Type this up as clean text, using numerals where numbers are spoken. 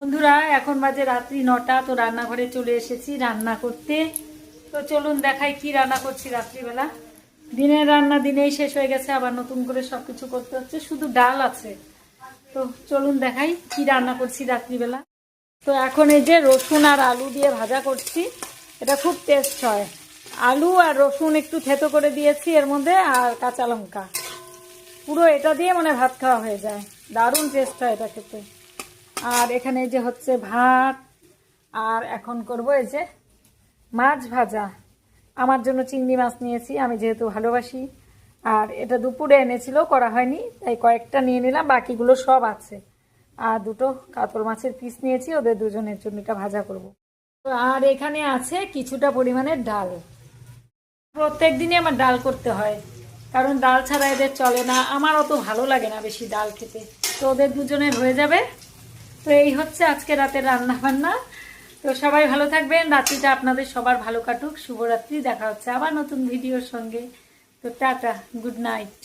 বন্ধুরা এখন বাজে রাত্রি 9টা। তো রান্নাঘরে চলে এসেছি রান্না করতে। তো চলুন দেখাই কি রান্না করছি রাত্রিবেলা। দিনের রান্না দিনেই শেষ হয়ে গেছে, আবার নতুন করে সবকিছু করতে হচ্ছে, শুধু ডাল আছে। তো চলুন দেখাই কি রান্না করছি রাত্রিবেলা। তো এখন এই যে রসুন আর আলু দিয়ে ভাজা করছি, এটা খুব টেস্ট হয়। আলু আর রসুন একটু থেতো করে দিয়েছি এর মধ্যে, আর কাঁচা লঙ্কা, পুরো এটা দিয়ে মানে ভাত খাওয়া হয়ে যায়, দারুণ টেস্ট হয় এটা খেতে। আর এখানে যে হচ্ছে ভাত, আর এখন করব এই যে মাছ ভাজা। আমার জন্য চিংড়ি মাছ নিয়েছি, আমি যেহেতু ভালোবাসি। আর এটা দুপুরে এনেছিল, করা হয়নি, তাই কয়েকটা নিয়ে নিলাম, বাকিগুলো সব আছে। আর দুটো কাতল মাছের পিস নিয়েছি, ওদের দুজনের জন্য এটা ভাজা করব। আর এখানে আছে কিছুটা পরিমাণের ডাল। প্রত্যেক দিনই আমার ডাল করতে হয়, কারণ ডাল ছাড়া এদের চলে না। আমার অত ভালো লাগে না বেশি ডাল খেতে, তো ওদের দুজনের হয়ে যাবে। তো এই হচ্ছে আজকে রাতের রান্না বান্না। তো সবাই ভালো থাকবেন, রাত্রিটা আপনাদের সবার ভালো কাটুক। শুভরাত্রি, দেখা হচ্ছে আবার নতুন ভিডিওর সঙ্গে। তো টাটা, গুড নাইট।